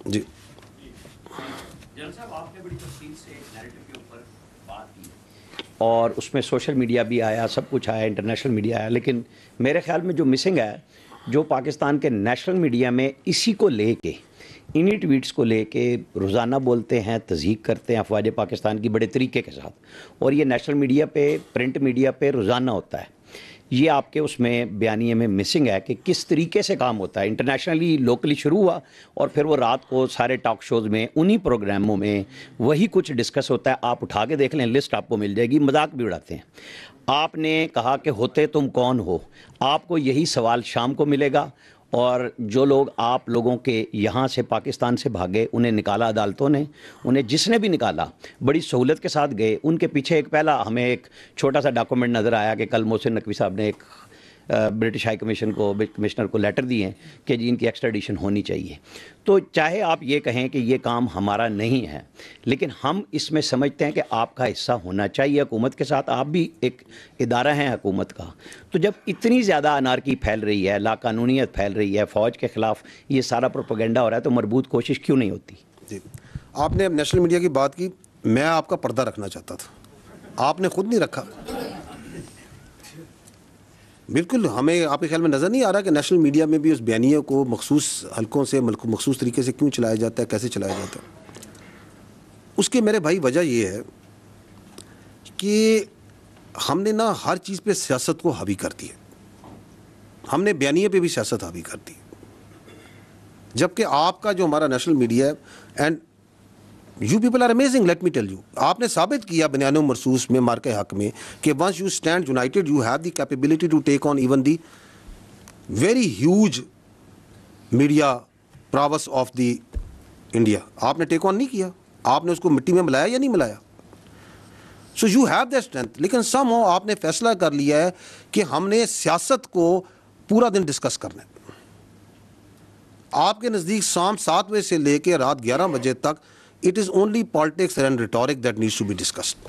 جی general صاحب، آپ نے بڑی تفصیل سے نیریٹو کے اوپر بات کی اور اس میں سوشل میڈیا بھی آیا، سب کچھ آیا، انٹرنیشنل میڈیا آیا، لیکن میرے خیال میں جو مسنگ ہے، جو پاکستان کے نیشنل میڈیا میں اسی کو لے کے، انہی ٹویٹس کو لے کے روزانہ بولتے ہیں، تضحیق کرتے ہیں افواج پاکستان کی بڑے طریقے کے ساتھ، اور یہ نیشنل میڈیا پہ، پرنٹ میڈیا پہ روزانہ ہوتا ہے. یہ آپ کے اس میں بیانیے میں مسنگ ہے کہ کس طریقے سے کام ہوتا ہے. انٹرنیشنلی لوکلی شروع ہوا اور پھر وہ رات کو سارے ٹاک شوز میں، انہی پروگراموں میں وہی کچھ ڈسکس ہوتا ہے. آپ اٹھا کے دیکھ لیں، لسٹ آپ کو مل جائے گی. مذاق بھی اڑاتے ہیں. آپ نے کہا کہ ہوتے تم کون ہو، آپ کو یہی سوال شام کو ملے گا. اور جو لوگ آپ لوگوں کے یہاں سے پاکستان سے بھاگے، انہیں نکالا عدالتوں نے، انہیں جس نے بھی نکالا بڑی سہولت کے ساتھ گئے. ان کے پیچھے ایک پہلا ہمیں ایک چھوٹا سا ڈاکومنٹ نظر آیا کہ کل محسن نقوی صاحب نے ایک برٹش ہائی کمشنر کو لیٹر دیے ہیں کہ جی ان کی ایکسٹریڈیشن ہونی چاہیے. تو چاہے آپ یہ کہیں کہ یہ کام ہمارا نہیں ہے، لیکن ہم اس میں سمجھتے ہیں کہ آپ کا حصہ ہونا چاہیے حکومت کے ساتھ. آپ بھی ایک ادارہ ہیں حکومت کا. تو جب اتنی زیادہ انارکی پھیل رہی ہے، لا قانونیت پھیل رہی ہے، فوج کے خلاف یہ سارا پروپیگنڈا ہو رہا ہے، تو مربوط کوشش کیوں نہیں ہوتی؟ جی آپ نے نیشنل میڈیا کی بات کی، میں آپ کا پردہ رکھنا چاہتا تھا، آپ نے خود نہیں رکھا. بالکل ہمیں آپ کے خیال میں نظر نہیں آ رہا کہ نیشنل میڈیا میں بھی اس بیانیے کو مخصوص حلقوں سے مخصوص طریقے سے کیوں چلایا جاتا ہے، کیسے چلایا جاتا ہے؟ اس کے میرے بھائی وجہ یہ ہے کہ ہم نے نا ہر چیز پہ سیاست کو حاوی کر دیا. ہم نے بیانیے پہ بھی سیاست حاوی کر دی، جبکہ آپ کا جو ہمارا نیشنل میڈیا ہے، and you people are amazing, let me tell you, آپ نے ثابت کیا بنیان و مرصوص میں، مارکہ حق میں، کہ once you stand united you have the capability to take on even the very huge media prowess of the India. آپ نے ٹیک آن نہیں کیا، آپ نے اس کو مٹی میں ملایا یا نہیں ملایا؟ So you have the strength. لیکن سم ہاؤ آپ نے فیصلہ کر لیا ہے کہ ہم نے سیاست کو پورا دن ڈسکس کرنا ہے. آپ کے نزدیک شام 7 بجے سے لے کے رات 11 بجے تک it is only politics and rhetoric that needs to be discussed.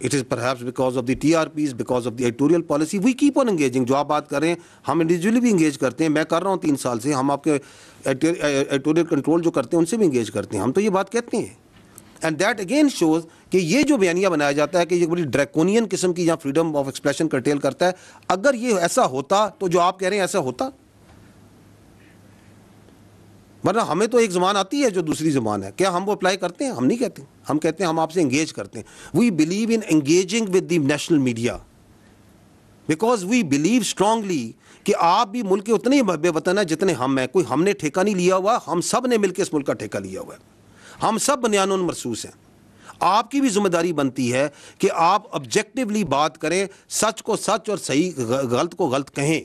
It is perhaps because of the TRPs, because of the editorial policy. We keep on engaging. جو آپ بات کر رہے ہیں ہم انڈیویجولی بھی انگیج کرتے ہیں. میں کر رہا ہوں 3 سال سے. ہم آپ کے ایڈیٹوریل کنٹرول جو کرتے ہیں ان سے بھی انگیج کرتے ہیں. ہم تو یہ بات کہتے ہیں. اینڈ دیٹ اگین شوز کہ یہ جو بیانیہ بنایا جاتا ہے کہ یہ بڑی ڈریکونین قسم کی یا فریڈم آف ایکسپریشن کرٹیل کرتا ہے. اگر یہ ایسا ہوتا تو جو آپ کہہ رہے ہیں ایسا ہوتا؟ ورنہ ہمیں تو ایک زبان آتی ہے جو دوسری زبان ہے. کیا ہم وہ اپلائی کرتے ہیں؟ ہم نہیں کہتے. ہم کہتے ہیں ہم آپ سے انگیج کرتے ہیں. We believe in engaging with the national media because we believe strongly کہ آپ بھی ملک کے اتنے بے وطن ہیں جتنے ہم ہیں. کوئی ہم نے ٹھیکہ نہیں لیا ہوا، ہم سب نے مل کے اس ملک کا ٹھیکہ لیا ہوا ہے. ہم سب بنیان مرصوص ہیں. آپ کی بھی ذمہ داری بنتی ہے کہ آپ آبجیکٹیولی بات کریں، سچ کو سچ اور صحیح غلط کو غلط کہیں.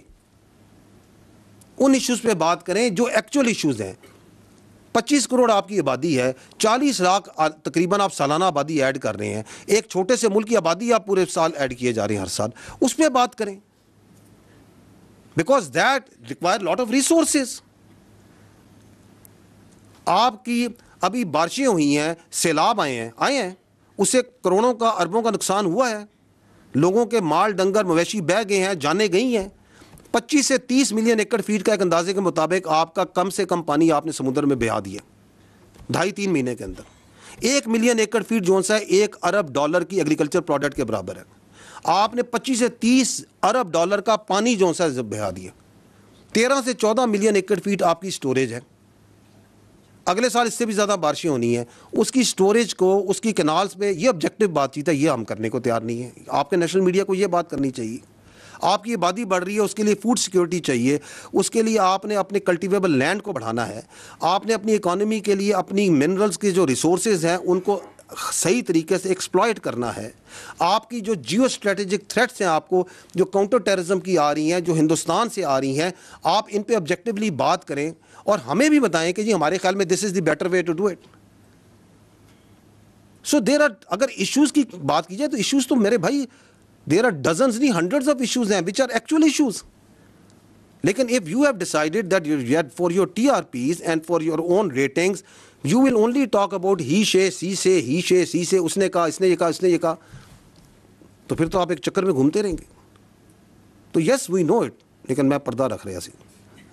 ان ایشوز پہ بات کریں جو ایکچوئل ایشوز ہیں. 25 کروڑ آپ کی آبادی ہے، 40 لاکھ تقریباً آپ سالانہ آبادی ایڈ کر رہے ہیں. ایک چھوٹے سے ملک کی آبادی آپ پورے سال ایڈ کیے جا رہے ہیں ہر سال. اس پہ بات کریں because that require lot of resources. آپ کی ابھی بارشیں ہوئی ہیں، سیلاب آئے ہیں، اس سے کروڑوں کا اربوں کا نقصان ہوا ہے. لوگوں کے مال ڈنگر مویشی بہہ گئے ہیں، جانیں گئی ہیں. 25 سے 30 ملین ایکڑ فیٹ کا ایک اندازے کے مطابق آپ کا کم سے کم پانی آپ نے سمندر میں بہا دیا 2.5-3 مہینے کے اندر. 1 ملین ایکڑ فیٹ جو سا $1 ارب کی ایگریکلچر پروڈکٹ کے برابر ہے. آپ نے 25 سے 30 ارب ڈالر کا پانی جو سا بہا دیا. 13 سے 14 ملین ایکڑ فیٹ آپ کی سٹوریج ہے. اگلے سال اس سے بھی زیادہ بارشیں ہونی ہیں. اس کی سٹوریج کو، اس کی کینالز پہ، یہ آبجیکٹیو بات چیت ہے. یہ ہم کرنے کو تیار نہیں ہے. آپ کے نیشنل میڈیا کو یہ بات کرنی چاہیے. آپ کی آبادی بڑھ رہی ہے، اس کے لیے فوڈ سیکیورٹی چاہیے. اس کے لیے آپ نے اپنے کلٹیویبل لینڈ کو بڑھانا ہے. آپ نے اپنی اکانومی کے لیے اپنی منرلز کے جو ریسورسز ہیں ان کو صحیح طریقے سے ایکسپلائٹ کرنا ہے. آپ کی جو جیو اسٹریٹجک تھریٹس ہیں، آپ کو جو کاؤنٹر ٹیررزم کی آ رہی ہیں، جو ہندوستان سے آ رہی ہیں، آپ ان پہ آبجیکٹیولی بات کریں اور ہمیں بھی بتائیں کہ جی ہمارے خیال میں this is the better way to do it. So there are, اگر ایشوز کی بات کی جائے تو ایشوز تو میرے بھائی there are dozens نہیں hundreds of issues ہیں which are actual issues. لیکن if you have decided that for your TRPs and for your own ratings you will only talk about he say she say اس نے کہا، اس نے یہ کہا، اس نے یہ کہا، تو پھر تو آپ ایک چکر میں گھومتے رہیں گے. تو yes we know it، لیکن میں پردہ رکھ رہا سی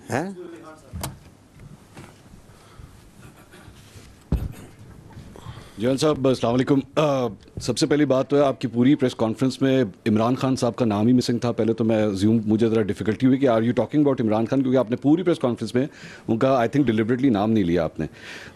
ہیں. جوان صاحب السلام علیکم. سب سے پہلی بات تو ہے آپ کی پوری پریس کانفرنس میں عمران خان صاحب کا نام ہی مسنگ تھا. پہلے تو میں مجھے ذرا ڈیفیکلٹی ہوئی کہ are you talking about Imran Khan, کیونکہ آپ نے پوری پریس کانفرنس میں ان کا آئی تھنک ڈیلیبریٹلی نام نہیں لیا آپ نے.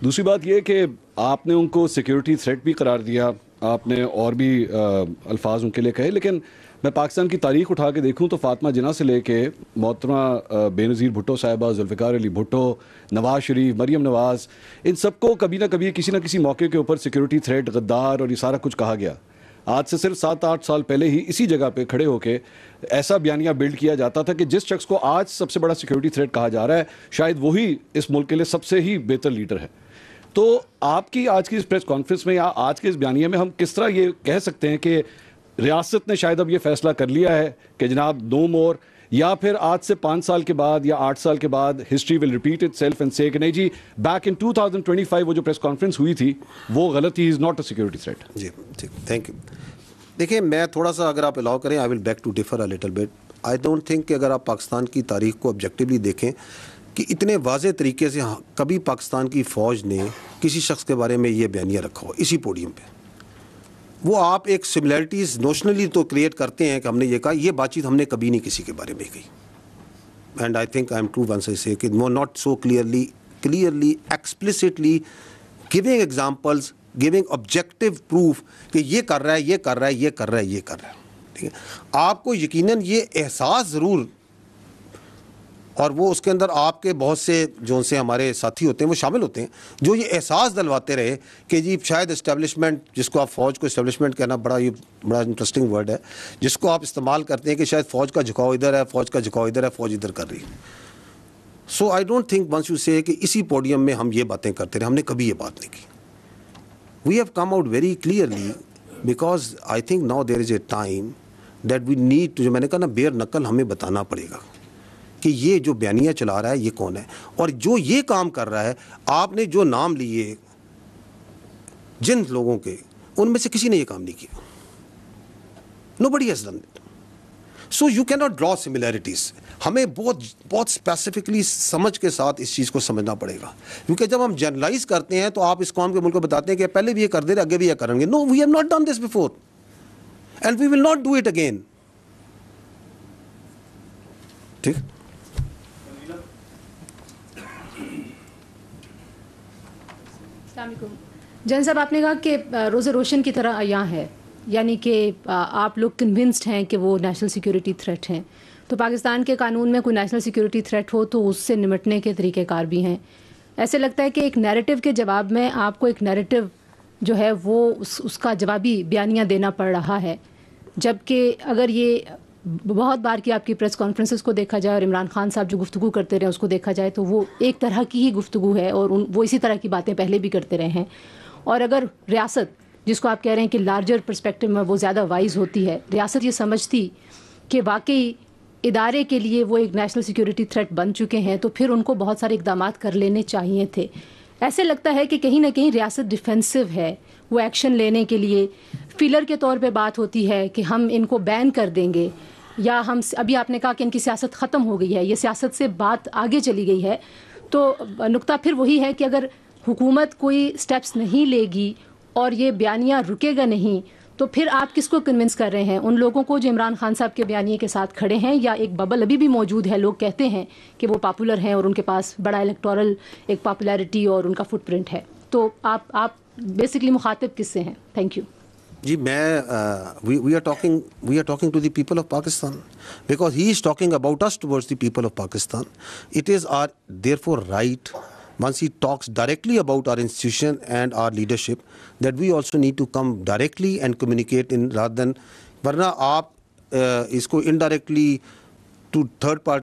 دوسری بات یہ کہ آپ نے ان کو سیکیورٹی تھریٹ بھی قرار دیا, آپ نے اور بھی الفاظ ان کے لیے کہے, لیکن میں پاکستان کی تاریخ اٹھا کے دیکھوں تو فاطمہ جناح سے لے کے محترمہ بے نظیر بھٹو صاحبہ, ذوالفقار علی بھٹو, نواز شریف, مریم نواز, ان سب کو کبھی نہ کبھی کسی نہ کسی موقع کے اوپر سیکیورٹی تھریٹ, غدار اور یہ سارا کچھ کہا گیا. آج سے صرف 7-8 سال پہلے ہی اسی جگہ پہ کھڑے ہو کے ایسا بیانیہ بلڈ کیا جاتا تھا کہ جس شخص کو آج سب سے بڑا سیکیورٹی تھریٹ کہا جا رہا ہے شاید وہی اس ملک کے لیے سب سے ہی بہتر لیڈر ہے. تو آپ کی آج کی اس پریس کانفرنس میں یا آج کے اس بیانیے میں ہم کس طرح یہ کہہ سکتے ہیں کہ ریاست نے شاید اب یہ فیصلہ کر لیا ہے کہ جناب نو مور, یا پھر آج سے 5 سال کے بعد یا 8 سال کے بعد history will repeat it self and سے کہ نہیں جی بیک ان 2025 وہ جو پریس کانفرنس ہوئی تھی وہ غلط تھی, is not a security threat. جی ٹھیک, تھینک یو. دیکھیں میں تھوڑا سا اگر آپ الاؤ کریں I will back to differ a little bit. I don't think کہ اگر آپ پاکستان کی تاریخ کو آبجیکٹیولی دیکھیں کہ اتنے واضح طریقے سے کبھی پاکستان کی فوج نے کسی شخص کے بارے میں یہ بیانیہ رکھا ہو اسی پوڈیم پہ. وہ آپ ایک سملیرٹیز نوشنلی تو کریٹ کرتے ہیں کہ ہم نے یہ کہا, یہ بات چیت ہم نے کبھی نہیں کسی کے بارے میں کہی. And I think I am true once I say کہ not so clearly explicitly giving examples, giving objective proof کہ یہ کر رہا ہے, یہ کر رہا ہے, یہ کر رہا ہے, یہ کر رہا ہے. ٹھیک ہے, آپ کو یقیناً یہ احساس ضرور, اور وہ اس کے اندر آپ کے بہت سے جو سے ہمارے ساتھی ہوتے ہیں وہ شامل ہوتے ہیں جو یہ احساس دلواتے رہے کہ جی شاید اسٹیبلشمنٹ, جس کو آپ فوج کو اسٹیبلشمنٹ کہنا بڑا انٹرسٹنگ ورڈ ہے, جس کو آپ استعمال کرتے ہیں کہ شاید فوج کا جھکاؤ ادھر ہے, فوج کا جھکاؤ ادھر ہے, فوج ادھر کر رہی ہے. So I don't think once you say کہ اسی پوڈیم میں ہم یہ باتیں کرتے رہے, ہم نے کبھی یہ بات نہیں کی. We have come out very clearly because I think now there is a time that we need to, جو میں نے کہا نا بیر نقل ہمیں بتانا پڑے گا کہ یہ جو بیانیہ چلا رہا ہے یہ کون ہے, اور جو یہ کام کر رہا ہے. آپ نے جو نام لیے جن لوگوں کے, ان میں سے کسی نے یہ کام نہیں کیا. Nobody has done it. So you cannot draw similarities. ہمیں بہت اسپیسیفکلی سمجھ کے ساتھ اس چیز کو سمجھنا پڑے گا, کیونکہ جب ہم جنرلائز کرتے ہیں تو آپ اس قوم کے ملک کو بتاتے ہیں کہ پہلے بھی یہ کر دے رہے, آگے بھی یہ کریں گے. No, we have not done this before and we will not do it again. ٹھیک. السلام علیکم. جن صاحب آپ نے کہا کہ روز روشن کی طرح عیاں ہے, یعنی کہ آپ لوگ کنونسڈ ہیں کہ وہ نیشنل سیکیورٹی تھریٹ ہیں. تو پاکستان کے قانون میں کوئی نیشنل سیکیورٹی تھریٹ ہو تو اس سے نمٹنے کے طریقہ کار بھی ہیں. ایسے لگتا ہے کہ ایک نیریٹو کے جواب میں آپ کو ایک نیریٹو جو ہے وہ اس کا جوابی بیانیہ دینا پڑ رہا ہے, جبکہ اگر یہ بہت بار کی آپ کی پریس کانفرنسز کو دیکھا جائے اور عمران خان صاحب جو گفتگو کرتے رہے اس کو دیکھا جائے تو وہ ایک طرح کی ہی گفتگو ہے, اور وہ اسی طرح کی باتیں پہلے بھی کرتے رہے ہیں. اور اگر ریاست, جس کو آپ کہہ رہے ہیں کہ لارجر پرسپیکٹو میں وہ زیادہ وائز ہوتی ہے, ریاست یہ سمجھتی کہ واقعی ادارے کے لیے وہ ایک نیشنل سیکیورٹی تھریٹ بن چکے ہیں, تو پھر ان کو بہت سارے اقدامات کر لینے چاہیے تھے. ایسے لگتا ہے کہ کہیں نہ کہیں ریاست ڈیفینسو ہے, وہ ایکشن لینے کے لیے فیلر کے طور پہ بات ہوتی ہے کہ ہم ان کو بین کر دیں گے, یا ہم ابھی آپ نے کہا کہ ان کی سیاست ختم ہو گئی ہے, یہ سیاست سے بات آگے چلی گئی ہے. تو نقطہ پھر وہی ہے کہ اگر حکومت کوئی سٹیپس نہیں لے گی اور یہ بیانیہ رکے گا نہیں, تو پھر آپ کس کو کنونس کر رہے ہیں؟ ان لوگوں کو جو عمران خان صاحب کے بیانیے کے ساتھ کھڑے ہیں, یا ایک ببل ابھی بھی موجود ہے, لوگ کہتے ہیں کہ وہ پاپولر ہیں اور ان کے پاس بڑا الیکٹورل ایک پاپولیرٹی اور ان کا فٹ پرنٹ ہے. تو آپ بیسکلی مخاطب کس سے ہیں؟ Thank you. جی میں we are talking to the people of Pakistan because he is talking about us towards the people of Pakistan. It is our therefore right, once he talks directly about our institution and our leadership, that we also need to come directly and communicate in rather than, ورنہ آپ اس کو indirectly to third party